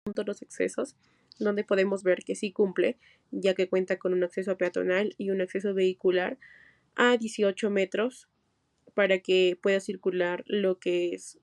punto los accesos, donde podemos ver que sí cumple, ya que cuenta con un acceso peatonal y un acceso vehicular a 18 metros para que pueda circular lo que es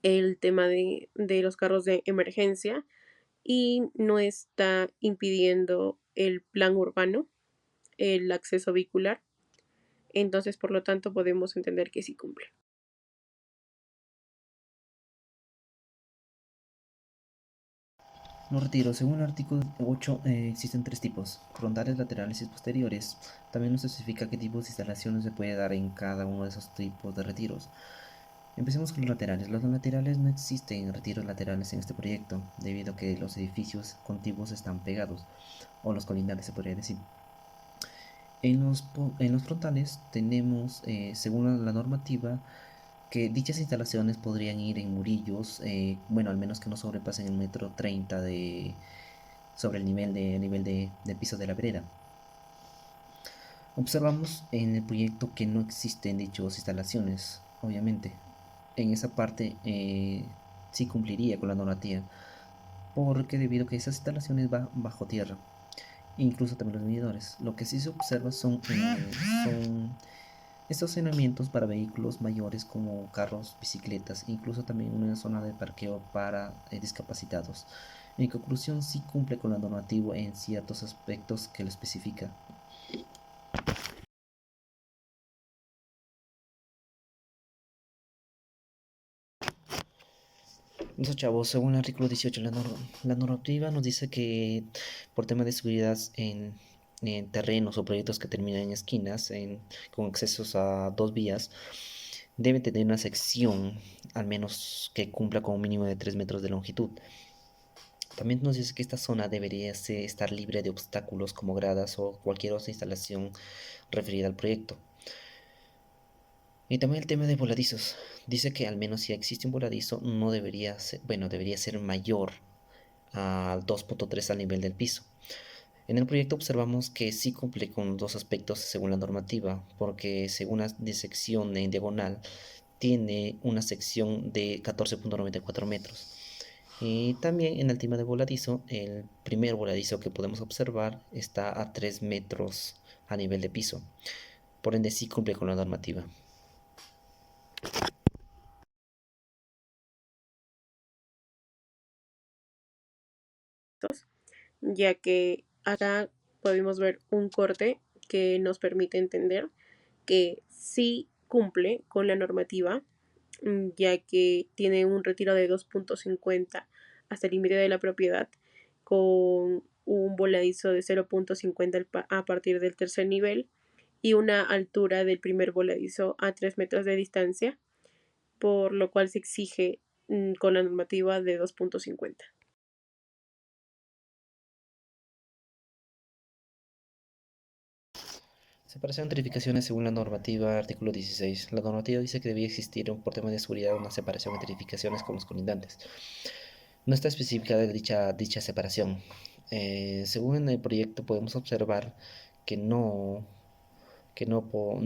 el tema de los carros de emergencia y no está impidiendo el plan urbano, el acceso vehicular. Entonces, por lo tanto, podemos entender que sí cumple. Los retiros, según el artículo 8, existen tres tipos: frontales, laterales y posteriores. También nos especifica qué tipos de instalaciones se puede dar en cada uno de esos tipos de retiros. Empecemos con los laterales. Los laterales no existen retiros laterales en este proyecto, debido a que los edificios contiguos están pegados, o los colindantes se podría decir. En los frontales tenemos, según la normativa, que dichas instalaciones podrían ir en murillos, bueno, al menos que no sobrepasen el metro 30 sobre el nivel de piso de la vereda. Observamos en el proyecto que no existen dichas instalaciones, obviamente. En esa parte sí cumpliría con la normativa, porque debido a que esas instalaciones van bajo tierra, incluso también los medidores. Lo que sí se observa son estacionamientos para vehículos mayores como carros, bicicletas, incluso también una zona de parqueo para discapacitados. En conclusión, sí cumple con la normativa en ciertos aspectos que lo especifica. Entonces, chavos, según el artículo 18, la normativa nos dice que por temas de seguridad en terrenos o proyectos que terminan en esquinas, con accesos a dos vías, debe tener una sección, al menos que cumpla con un mínimo de 3 metros de longitud. También nos dice que esta zona debería estar libre de obstáculos como gradas o cualquier otra instalación referida al proyecto. Y también el tema de voladizos. Dice que al menos si existe un voladizo, no debería ser, bueno, debería ser mayor al 2.3 al nivel del piso. En el proyecto observamos que sí cumple con dos aspectos según la normativa, porque según la disección en diagonal, tiene una sección de 14.94 metros. Y también en el tema de voladizo, el primer voladizo que podemos observar está a 3 metros a nivel de piso. Por ende, sí cumple con la normativa. Ya que acá podemos ver un corte que nos permite entender que sí cumple con la normativa, ya que tiene un retiro de 2.50 hasta el límite de la propiedad, con un voladizo de 0.50 a partir del tercer nivel y una altura del primer voladizo a 3 metros de distancia, por lo cual se exige con la normativa de 2.50. Separación de edificaciones según la normativa, artículo 16. La normativa dice que debía existir por tema de seguridad una separación entre edificaciones con los colindantes. No está especificada dicha separación. Según el proyecto podemos observar que no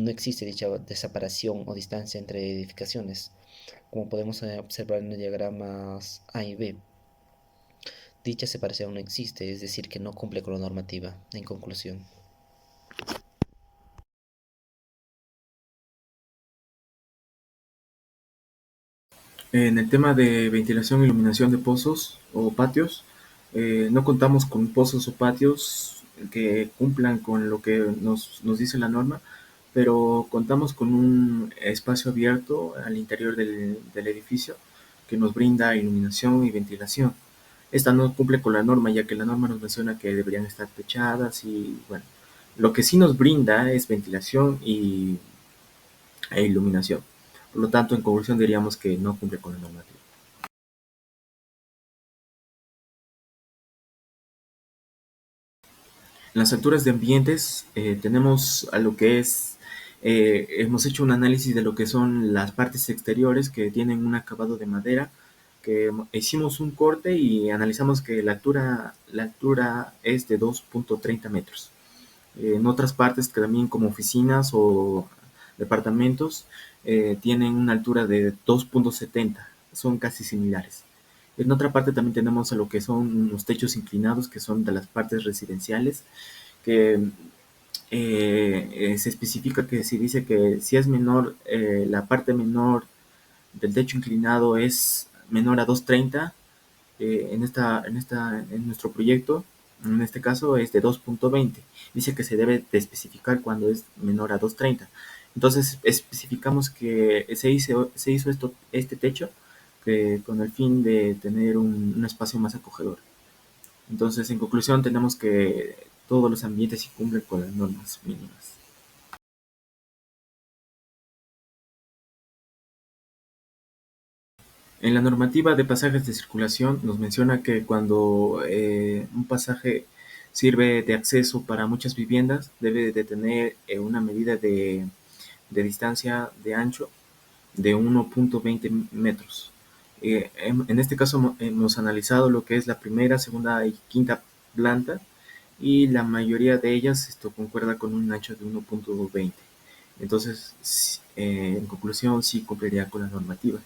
existe dicha de separación o distancia entre edificaciones, como podemos observar en los diagramas A y B. Dicha separación no existe, es decir, que no cumple con la normativa, en conclusión. En el tema de ventilación e iluminación de pozos o patios, no contamos con pozos o patios que cumplan con lo que nos dice la norma, pero contamos con un espacio abierto al interior del edificio que nos brinda iluminación y ventilación. Esta no cumple con la norma, ya que la norma nos menciona que deberían estar techadas y bueno, lo que sí nos brinda es ventilación e iluminación. Por lo tanto, en conclusión diríamos que no cumple con la normativa. En las alturas de ambientes tenemos a lo que es, hemos hecho un análisis de lo que son las partes exteriores que tienen un acabado de madera, que hicimos un corte y analizamos que la altura es de 2.30 metros. En otras partes que también como oficinas o departamentos tienen una altura de 2.70, son casi similares. En otra parte también tenemos a lo que son los techos inclinados, que son de las partes residenciales, que se especifica que si dice que si es menor, la parte menor del techo inclinado es menor a 230, en nuestro proyecto, en este caso es de 2.20. Dice que se debe de especificar cuando es menor a 2.30. Entonces especificamos que se hizo este techo con el fin de tener un espacio más acogedor. Entonces, en conclusión, tenemos que todos los ambientes sí cumplen con las normas mínimas. En la normativa de pasajes de circulación nos menciona que cuando un pasaje sirve de acceso para muchas viviendas, debe de tener una medida de distancia de ancho de 1.20 metros. En este caso hemos analizado lo que es la primera, segunda y quinta planta, y la mayoría de ellas esto concuerda con un ancho de 1.20. Entonces, en conclusión, sí cumpliría con la normativa.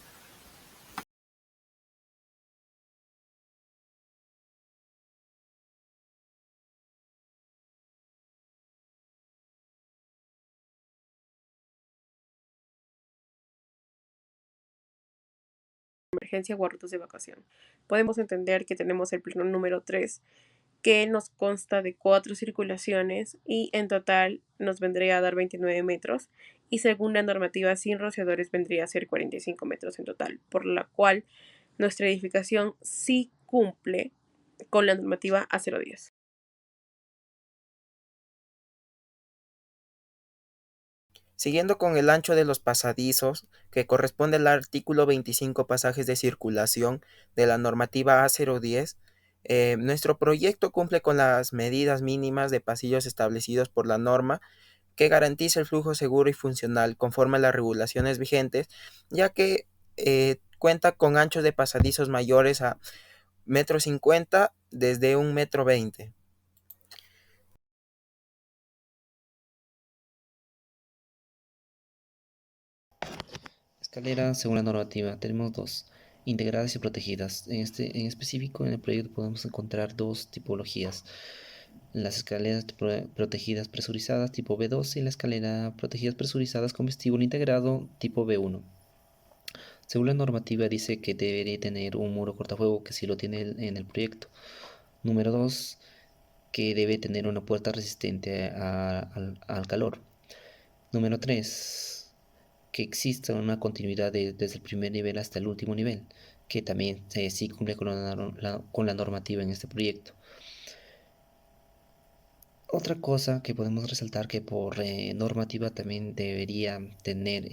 Emergencia o rutas de evacuación. Podemos entender que tenemos el plano número 3, que nos consta de 4 circulaciones y en total nos vendría a dar 29 metros, y según la normativa sin rociadores vendría a ser 45 metros en total, por la cual nuestra edificación sí cumple con la normativa A010. Siguiendo con el ancho de los pasadizos, que corresponde al artículo 25 pasajes de circulación de la normativa A010, nuestro proyecto cumple con las medidas mínimas de pasillos establecidos por la norma, que garantiza el flujo seguro y funcional conforme a las regulaciones vigentes, ya que cuenta con anchos de pasadizos mayores a 1,50 m desde 1,20 m. Escaleras, según la normativa, tenemos dos, integradas y protegidas. En específico, en el proyecto podemos encontrar dos tipologías. Las escaleras protegidas presurizadas tipo B2 y la escalera protegidas presurizadas con vestíbulo integrado tipo B1. Según la normativa dice que debería tener un muro cortafuego, que sí lo tiene en el proyecto. Número 2, que debe tener una puerta resistente al calor. Número 3, que exista una continuidad desde el primer nivel hasta el último nivel, que también sí cumple con la normativa en este proyecto. Otra cosa que podemos resaltar que por normativa también debería tener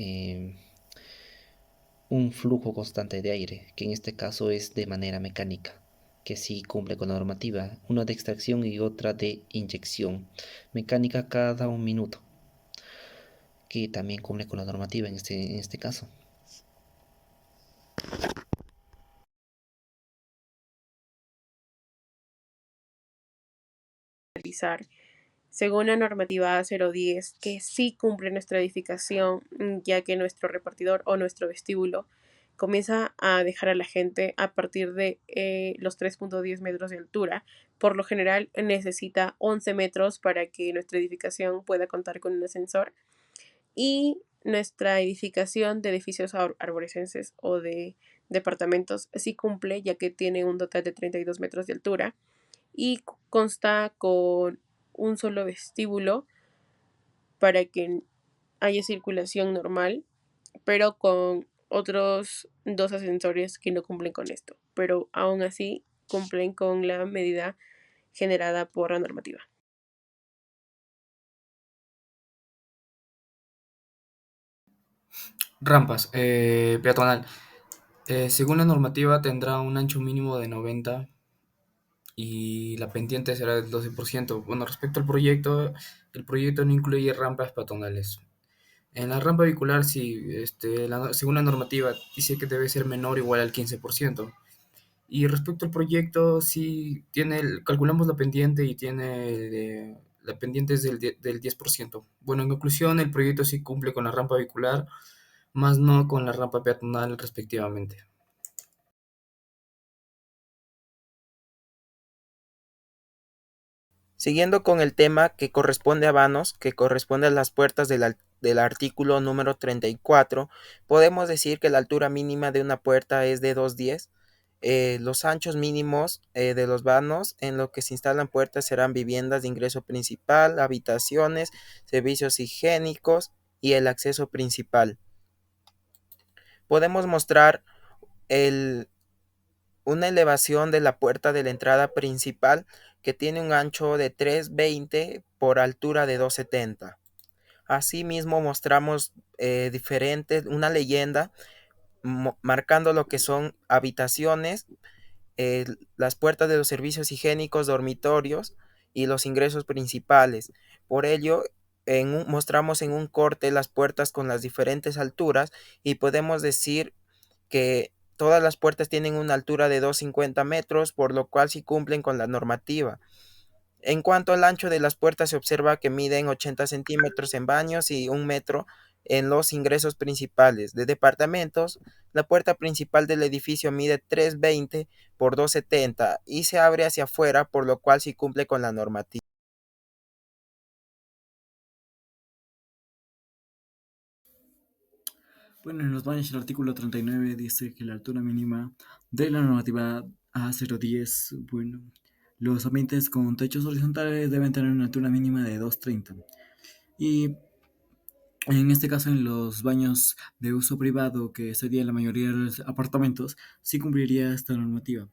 un flujo constante de aire, que en este caso es de manera mecánica, que sí cumple con la normativa, una de extracción y otra de inyección, mecánica cada 1 minuto, que también cumple con la normativa en este caso. Según la normativa A010, que sí cumple nuestra edificación, ya que nuestro repartidor o nuestro vestíbulo comienza a dejar a la gente a partir de los 3.10 metros de altura. Por lo general necesita 11 metros para que nuestra edificación pueda contar con un ascensor, y nuestra edificación de edificios arborescenses o de departamentos sí cumple, ya que tiene un total de 32 metros de altura y consta con un solo vestíbulo para que haya circulación normal, pero con otros dos ascensores que no cumplen con esto, pero aún así cumplen con la medida generada por la normativa. Rampas, peatonal. Según la normativa tendrá un ancho mínimo de 90 y la pendiente será del 12%. Bueno, respecto al proyecto, el proyecto no incluye rampas peatonales. En la rampa vehicular, sí, según la normativa, dice que debe ser menor o igual al 15%. Y respecto al proyecto, sí, calculamos la pendiente y la pendiente es del 10%. Bueno, en conclusión, el proyecto sí cumple con la rampa vehicular, más no con la rampa peatonal respectivamente. Siguiendo con el tema que corresponde a vanos, que corresponde a las puertas del artículo número 34, podemos decir que la altura mínima de una puerta es de 2,10. Los anchos mínimos de los vanos en lo que se instalan puertas serán viviendas de ingreso principal, habitaciones, servicios higiénicos y el acceso principal. Podemos mostrar una elevación de la puerta de la entrada principal que tiene un ancho de 3,20 por altura de 2,70. Asimismo mostramos una leyenda marcando lo que son habitaciones, las puertas de los servicios higiénicos, dormitorios y los ingresos principales. Por ello, mostramos en un corte las puertas con las diferentes alturas y podemos decir que todas las puertas tienen una altura de 2,50 metros, por lo cual sí cumplen con la normativa. En cuanto al ancho de las puertas, se observa que miden 80 centímetros en baños y 1 metro en los ingresos principales. De departamentos, la puerta principal del edificio mide 3,20 por 2,70 y se abre hacia afuera, por lo cual sí cumple con la normativa. Bueno, en los baños el artículo 39 dice que la altura mínima de la normativa A010, bueno, los ambientes con techos horizontales deben tener una altura mínima de 2,30. Y en este caso, en los baños de uso privado, que sería la mayoría de los apartamentos, sí cumpliría esta normativa,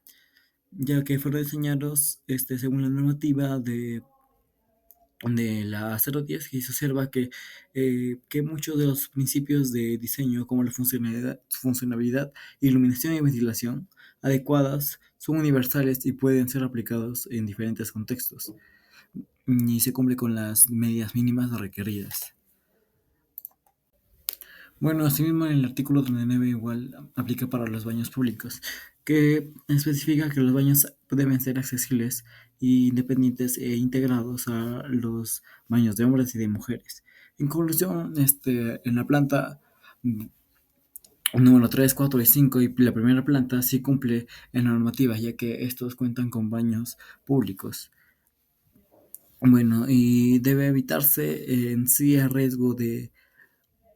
ya que fueron diseñados según la normativa de la 010, y se observa que muchos de los principios de diseño, como la funcionalidad, iluminación y ventilación adecuadas, son universales y pueden ser aplicados en diferentes contextos, y se cumple con las medidas mínimas requeridas. Bueno, asimismo en el artículo 39 igual aplica para los baños públicos, que especifica que los baños deben ser accesibles, independientes e integrados a los baños de hombres y de mujeres. En conclusión, en la planta número 3, 4 y 5 y la primera planta sí cumple en la normativa, ya que estos cuentan con baños públicos. Bueno, y debe evitarse en sí el riesgo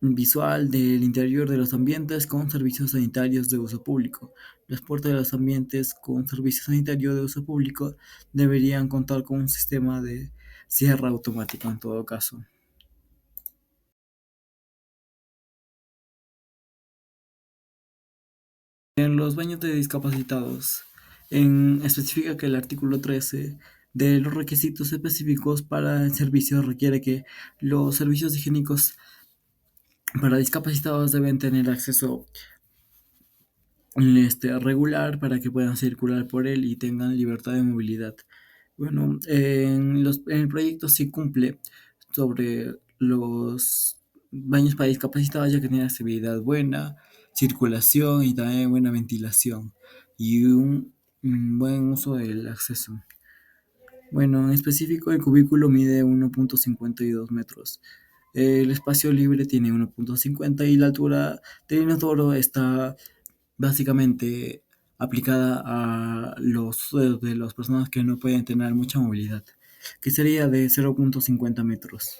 visual del interior de los ambientes con servicios sanitarios de uso público. Las puertas de los ambientes con servicio sanitario de uso público deberían contar con un sistema de cierre automático en todo caso. En los baños de discapacitados, especifica que el artículo 13 de los requisitos específicos para el servicio requiere que los servicios higiénicos para discapacitados deben tener acceso regular para que puedan circular por él y tengan libertad de movilidad. Bueno, en el proyecto sí cumple sobre los baños para discapacitados, ya que tiene accesibilidad buena, circulación y también buena ventilación y un buen uso del acceso. Bueno, en específico el cubículo mide 1,52 metros. El espacio libre tiene 1,50 y la altura del inodoro está básicamente aplicada a los de las personas que no pueden tener mucha movilidad, que sería de 0,50 metros.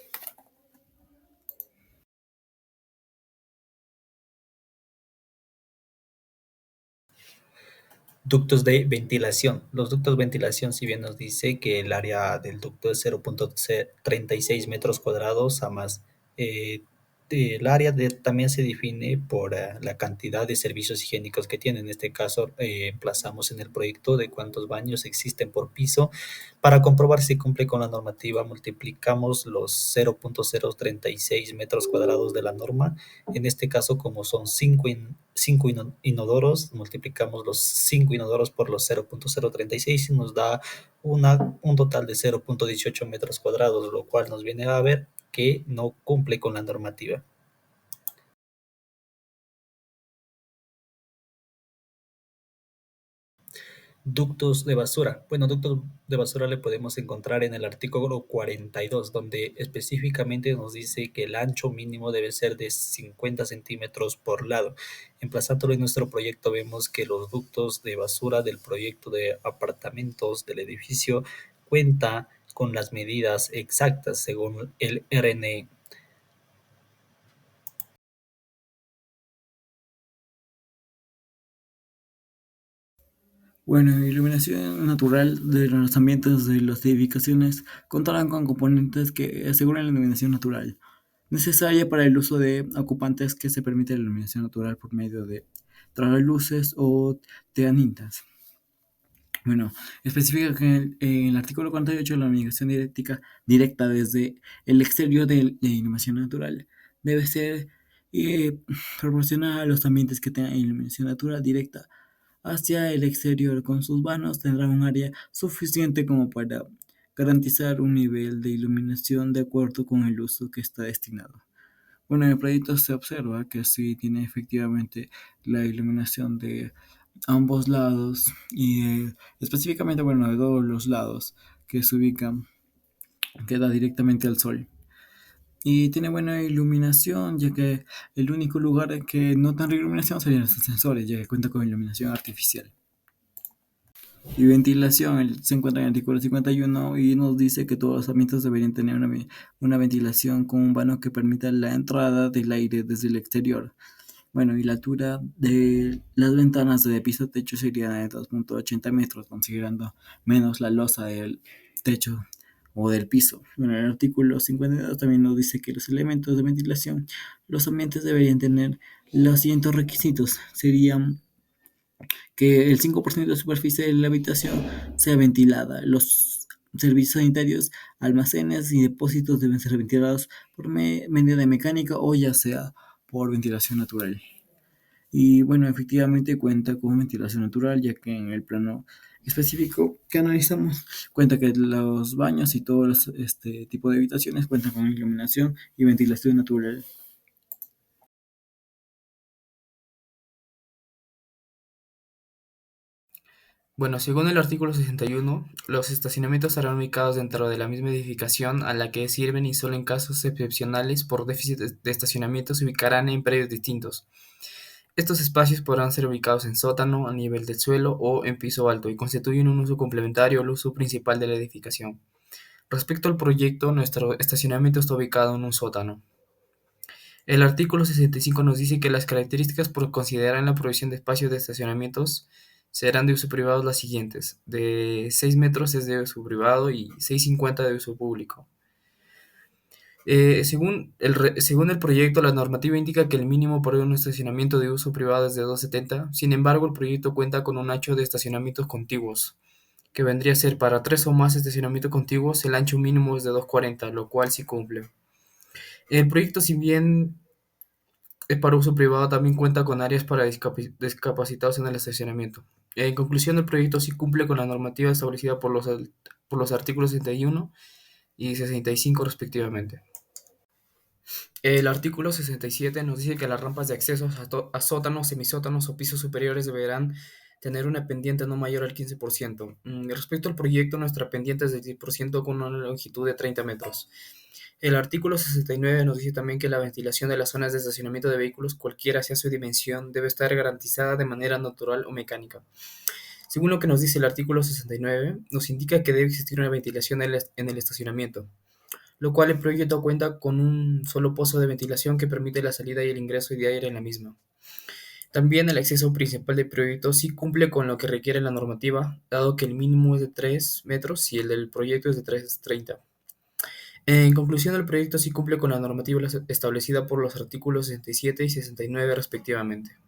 Ductos de ventilación. Los ductos de ventilación, si bien nos dice que el área del ducto es 0,36 metros cuadrados a más, el área también se define por la cantidad de servicios higiénicos que tiene. En este caso, emplazamos en el proyecto de cuántos baños existen por piso. Para comprobar si cumple con la normativa, multiplicamos los 0,036 metros cuadrados de la norma. En este caso, como son 5 inodoros, multiplicamos los 5 inodoros por los 0,036 y nos da un total de 0,18 metros cuadrados, lo cual nos viene a ver que no cumple con la normativa. Ductos de basura. Bueno, ductos de basura le podemos encontrar en el artículo 42, donde específicamente nos dice que el ancho mínimo debe ser de 50 centímetros por lado. Emplazándolo en nuestro proyecto, vemos que los ductos de basura del proyecto de apartamentos del edificio cuenta con las medidas exactas según el RNE. Bueno, iluminación natural de los ambientes de las edificaciones contarán con componentes que aseguran la iluminación natural, necesaria para el uso de ocupantes que se permite la iluminación natural por medio de traslaluces o teanitas. Bueno, especifica que en el artículo 48 la iluminación directa desde el exterior de iluminación natural debe ser eh, proporcionada a los ambientes que tengan iluminación natural directa hacia el exterior. Con sus vanos tendrá un área suficiente como para garantizar un nivel de iluminación de acuerdo con el uso que está destinado. Bueno, en el proyecto se observa que sí tiene efectivamente la iluminación de ambos lados y específicamente, bueno, de todos los lados que se ubican, queda directamente al sol. Y tiene buena iluminación, ya que el único lugar en que no tendrá iluminación serían los ascensores, ya que cuenta con iluminación artificial. Y ventilación, se encuentra en el artículo 51 y nos dice que todos los ambientes deberían tener una ventilación con un vano que permita la entrada del aire desde el exterior. Bueno, y la altura de las ventanas de piso a techo sería de 2.80 metros, considerando menos la losa del techo o del piso. Bueno, el artículo 52 también nos dice que los elementos de ventilación, los ambientes deberían tener los siguientes requisitos. Serían que el 5% de la superficie de la habitación sea ventilada. Los servicios sanitarios, almacenes y depósitos deben ser ventilados por medio de mecánica o ya sea por ventilación natural. Y bueno, efectivamente cuenta con ventilación natural, ya que en el plano específico que analizamos cuenta que los baños y todos este tipo de habitaciones cuentan con iluminación y ventilación natural. Bueno, según el artículo 61, los estacionamientos estarán ubicados dentro de la misma edificación a la que sirven y solo en casos excepcionales por déficit de estacionamiento se ubicarán en predios distintos. Estos espacios podrán ser ubicados en sótano, a nivel del suelo o en piso alto y constituyen un uso complementario al uso principal de la edificación. Respecto al proyecto, nuestro estacionamiento está ubicado en un sótano. El artículo 65 nos dice que las características por considerar en la provisión de espacios de estacionamientos serán de uso privado las siguientes: de 6 metros es de uso privado y 6,50 de uso público. Según el proyecto, la normativa indica que el mínimo por un estacionamiento de uso privado es de 2,70. Sin embargo, el proyecto cuenta con un ancho de estacionamientos contiguos, que vendría a ser para 3 o más estacionamientos contiguos, el ancho mínimo es de 2,40, lo cual sí cumple. El proyecto, si bien es para uso privado, también cuenta con áreas para discapacitados en el estacionamiento. En conclusión, el proyecto sí cumple con la normativa establecida por los artículos 61 y 65 respectivamente. El artículo 67 nos dice que las rampas de acceso a sótanos, semisótanos o pisos superiores deberán tener una pendiente no mayor al 15%. Respecto al proyecto, nuestra pendiente es de 10% con una longitud de 30 metros. El artículo 69 nos dice también que la ventilación de las zonas de estacionamiento de vehículos, cualquiera sea su dimensión, debe estar garantizada de manera natural o mecánica. Según lo que nos dice el artículo 69, nos indica que debe existir una ventilación en el estacionamiento, lo cual el proyecto cuenta con un solo pozo de ventilación que permite la salida y el ingreso de aire en la misma. También el acceso principal del proyecto sí cumple con lo que requiere la normativa, dado que el mínimo es de 3 metros y el del proyecto es de 3,30. En conclusión, el proyecto sí cumple con la normativa establecida por los artículos 67 y 69 respectivamente.